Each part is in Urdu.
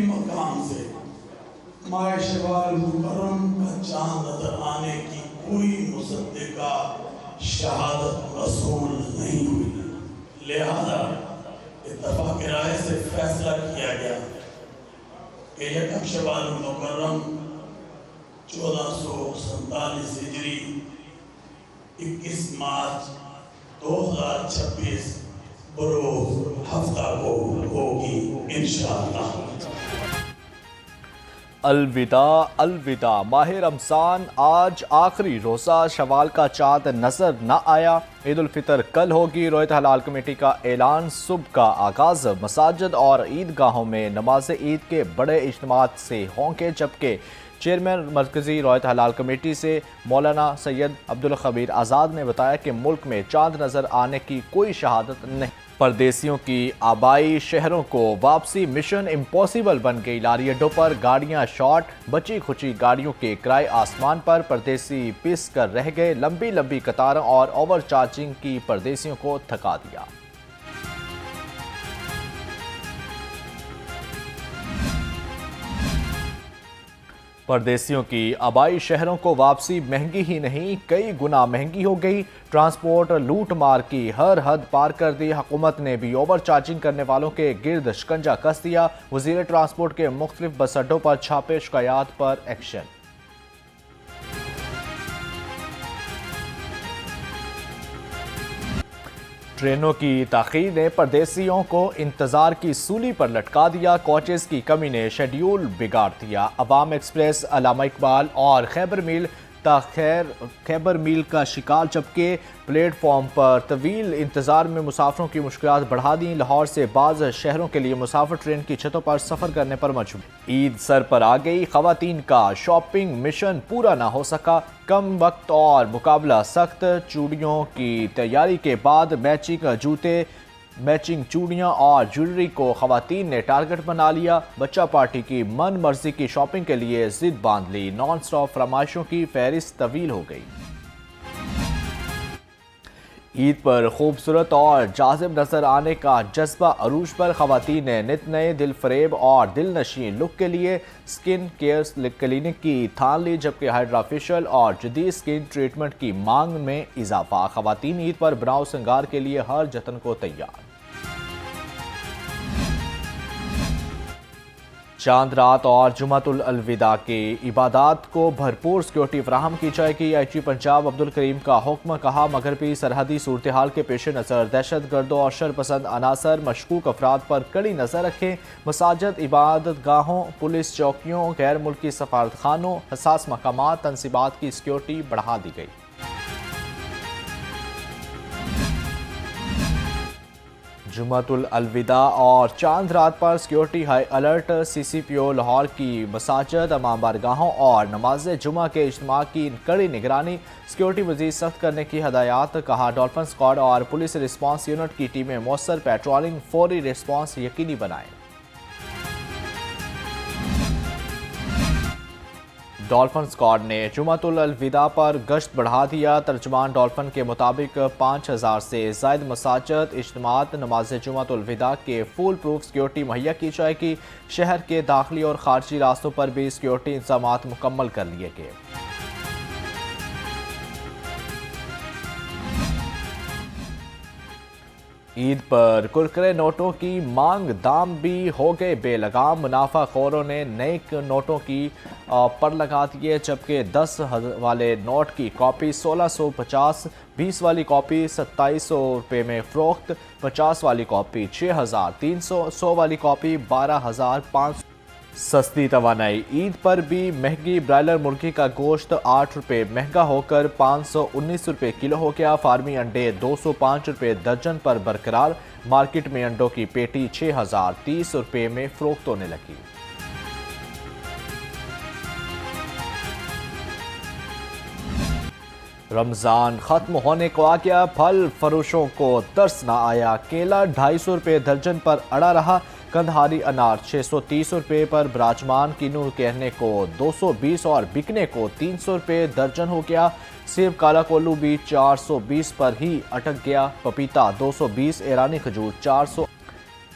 مقام سے ماہ شوال مکرم کا چاند نظر آنے کی کوئی مصدقہ شہادت رسول نہیں ہوئی، لہذا اتفاق رائے سے فیصلہ کیا گیا کہ یکم شوال مکرم 1447 ہجری 21 مارچ 2026 بروز ہفتہ کو ہوگی انشاءاللہ۔ الوداع الوداع، ماہ رمضان آج آخری روزہ، شوال کا چاند نظر نہ آیا۔ عید الفطر کل ہوگی۔ رویت ہلال کمیٹی کا اعلان، صبح کا آغاز مساجد اور عیدگاہوں میں نماز عید کے بڑے اجتماعات سے ہوں گے، جبکہ چیئرمین مرکزی رویت ہلال کمیٹی سے مولانا سید عبدالخبیر آزاد نے بتایا کہ ملک میں چاند نظر آنے کی کوئی شہادت نہیں۔ پردیسیوں کی آبائی شہروں کو واپسی مشن امپاسبل بن گئی۔ لاری اڈوں پر گاڑیاں شارٹ، بچی کھچی گاڑیوں کے کرائے آسمان پر، پردیسی پس کر رہ گئے۔ لمبی لمبی قطاروں اور اوور چارجنگ کی پردیسیوں کو تھکا دیا۔ پردیسیوں کی آبائی شہروں کو واپسی مہنگی ہی نہیں، کئی گنا مہنگی ہو گئی۔ ٹرانسپورٹ لوٹ مار کی ہر حد پار کر دی۔ حکومت نے بھی اوور چارجنگ کرنے والوں کے گرد شکنجہ کس دیا۔ وزیر ٹرانسپورٹ کے مختلف بس اڈوں پر چھاپے، شکایات پر ایکشن۔ ٹرینوں کی تاخیر نے پردیسیوں کو انتظار کی سولی پر لٹکا دیا۔ کوچز کی کمی نے شیڈیول بگاڑ دیا۔ عوام ایکسپریس، علامہ اقبال اور خیبر میل تاخیر خیبر میل کا شکار، جبکہ پلیٹ فارم پر طویل انتظار میں مسافروں کی مشکلات بڑھا دیں۔ لاہور سے بعض شہروں کے لیے مسافر ٹرین کی چھتوں پر سفر کرنے پر مجبور۔ عید سر پر آ گئی، خواتین کا شاپنگ مشن پورا نہ ہو سکا۔ کم وقت اور مقابلہ سخت، چوڑیوں کی تیاری کے بعد میچنگ چوڑیاں اور جویلری کو خواتین نے ٹارگٹ بنا لیا۔ بچہ پارٹی کی من مرضی کی شاپنگ کے لیے ضد باندھ لی۔ نان سٹاپ فرمائشوں کی فہرست طویل ہو گئی۔ عید پر خوبصورت اور جاذب نظر آنے کا جذبہ عروج پر، خواتین نے نت نئے دل فریب اور دل نشین لک کے لیے سکن کیئر کلینک کی تھان لی، جبکہ ہائیڈرا فیشل اور جدید سکن ٹریٹمنٹ کی مانگ میں اضافہ۔ خواتین عید پر بناؤ سنگار کے لیے ہر جتن کو تیار۔ چاند رات اور جمعۃ الوداع کی عبادات کو بھرپور سیکورٹی فراہم کی جائے گی۔ آئی جی پنجاب عبدالکریم کا حکم، کہا مغربی سرحدی صورتحال کے پیش نظر دہشت گردوں اور شرپسند عناصر مشکوک افراد پر کڑی نظر رکھیں۔ مساجد، عبادت گاہوں، پولیس چوکیوں، غیر ملکی سفارتخانوں، حساس مقامات، تنصیبات کی سیکورٹی بڑھا دی گئی۔ جمعۃ الوداع اور چاند رات پر سیکورٹی ہائی الرٹ۔ سی سی پی او لاہور کی مساجد، امام بارگاہوں اور نماز جمعہ کے اجتماع کی کڑی نگرانی، سیکورٹی مزید سخت کرنے کی ہدایات۔ کہا ڈولفن اسکواڈ اور پولیس ریسپانس یونٹ کی ٹیمیں مؤثر پیٹرولنگ، فوری ریسپانس یقینی بنائیں۔ ڈولفن اسکواڈ نے جمعۃ الوداع پر گشت بڑھا دیا۔ ترجمان ڈولفن کے مطابق 5000 سے زائد مساجد، اجتماعات، نماز جمعۃ الوداع کے فول پروف سیکورٹی مہیا کی جائے گی۔ شہر کے داخلی اور خارجی راستوں پر بھی سیکورٹی انتظامات مکمل کر لیے گئے۔ عید پر کرکرے نوٹوں کی مانگ، دام بھی ہو گئے بے لگام۔ منافع خوروں نے نئے نوٹوں کی پر لگا دیے، جبکہ 10 والے نوٹ کی کاپی 1650، 20 والی کاپی 2700 روپے میں فروخت، 50 والی کاپی 6300، 100 والی کاپی 12500۔ سستی توانائی، عید پر بھی مہنگی۔ برائلر مرغی کا گوشت 8 روپے مہنگا ہو کر 519 روپے کلو ہو گیا۔ فارمی انڈے 205 روپے درجن پر برقرار۔ مارکیٹ میں انڈوں کی پیٹی 6030 روپے میں فروخت ہونے لگی۔ رمضان ختم ہونے کو آ گیا، پھل فروشوں کو ترس نہ آیا۔ کیلا 250 روپے درجن پر اڑا رہا۔ کندہاری انار 630 روپے پر براجمان۔ کینو کہنے کو 220 اور بکنے کو 300 روپے درجن ہو گیا۔ سیب کالا کولو بھی 420 پر ہی اٹک گیا۔ پپیتا 220، ایرانی کھجور 400۔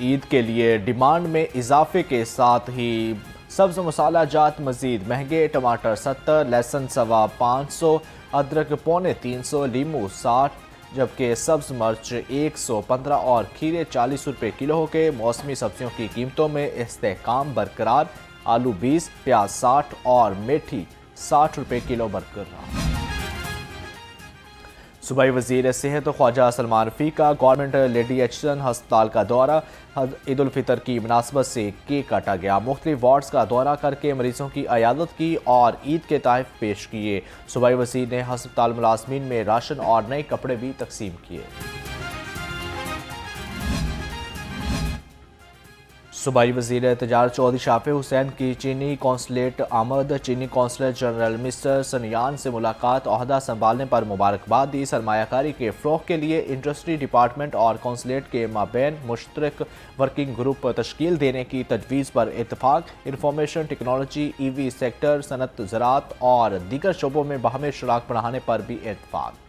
عید کے لیے ڈیمانڈ میں اضافے کے ساتھ ہی سبز مسالہ جات مزید مہنگے، ٹماٹر 70، لہسن 550، ادرک 350، لیمو 60، جبکہ سبز مرچ 115 اور کھیرے 40 روپے کلو ہو کے۔ موسمی سبزیوں کی قیمتوں میں استحکام برقرار، آلو 20، پیاز 60 اور میتھی 60 روپے کلو برقرار۔ صوبائی وزیر صحت خواجہ سلمان رفیق کا گورنمنٹ لیڈی ایچسن ہسپتال کا دورہ، عید الفطر کی مناسبت سے کیک کاٹا گیا، مختلف وارڈز کا دورہ کر کے مریضوں کی عیادت کی اور عید کے تحائف پیش کیے۔ صوبائی وزیر نے ہسپتال ملازمین میں راشن اور نئے کپڑے بھی تقسیم کیے۔ صوبائی وزیر تجارت چودھری شافع حسین کی چینی قونصلیٹ آمد، چینی قونصلر جنرل مسٹر سنیان سے ملاقات، عہدہ سنبھالنے پر مبارکباد دی۔ سرمایہ کاری کے فروغ کے لیے انڈسٹری ڈپارٹمنٹ اور قونصلیٹ کے مابین مشترک ورکنگ گروپ تشکیل دینے کی تجویز پر اتفاق۔ انفارمیشن ٹیکنالوجی، ای وی سیکٹر، صنعت، زراعت اور دیگر شعبوں میں باہمی شراکت بڑھانے پر بھی اتفاق۔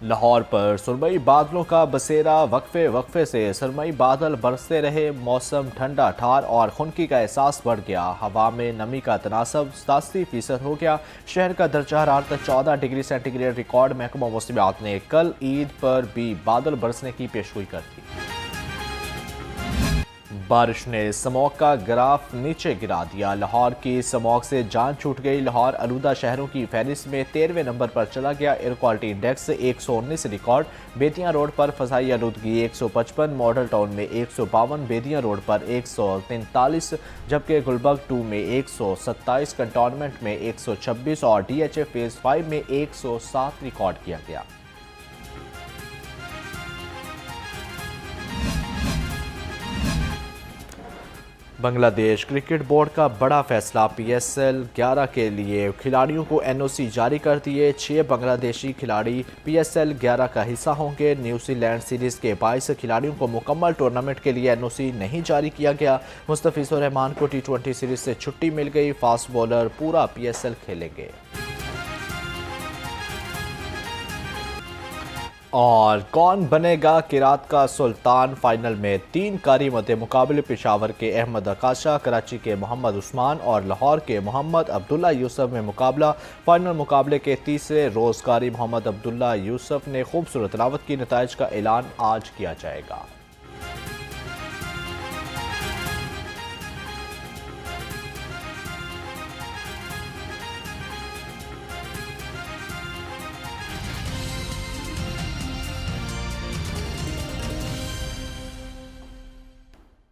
لاہور پر سرمئی بادلوں کا بسیرا، وقفے سے سرمئی بادل برستے رہے، موسم ٹھنڈا ٹھار اور خنکی کا احساس بڑھ گیا، ہوا میں نمی کا تناسب 87% ہو گیا۔ شہر کا درجہ حرارت 14 ڈگری سینٹی گریڈ ریکارڈ۔ محکمہ موسمیات نے کل عید پر بھی بادل برسنے کی پیشگوئی کر دی۔ بارش نے سموگ کا گراف نیچے گرا دیا، لاہور کی سموگ سے جان چھوٹ گئی۔ لاہور آلودہ شہروں کی فہرست میں 13ویں نمبر پر چلا گیا۔ Air quality index 119 record. بیتیاں روڈ پر فضائی آلودگی 155، ماڈل ٹاؤن میں 152، بیدیاں روڈ پر 143، جبکہ گلبرگ 2 میں 127، کنٹونمنٹ میں 126 اور ڈی ایچ اے فیز 5 میں 107 ریکارڈ کیا گیا۔ بنگلہ دیش کرکٹ بورڈ کا بڑا فیصلہ، پی ایس ایل 11 کے لیے کھلاڑیوں کو این او سی جاری کر دیے۔ 6 بنگلہ دیشی کھلاڑی پی ایس ایل 11 کا حصہ ہوں گے۔ نیوزی لینڈ سیریز کے 22 کھلاڑیوں کو مکمل ٹورنامنٹ کے لیے این او سی نہیں جاری کیا گیا۔ مستفیض الرحمان کو T20 سیریز سے چھٹی مل گئی، فاسٹ بولر پورا پی ایس ایل کھیلیں گے۔ اور کون بنے گا کراط کا سلطان؟ فائنل میں 3 کاری مد مقابل، پشاور کے احمد اکاشا، کراچی کے محمد عثمان اور لاہور کے محمد عبداللہ یوسف میں مقابلہ۔ فائنل مقابلے کے تیسرے روز کاری محمد عبداللہ یوسف نے خوبصورت تلاوت کی، نتائج کا اعلان آج کیا جائے گا۔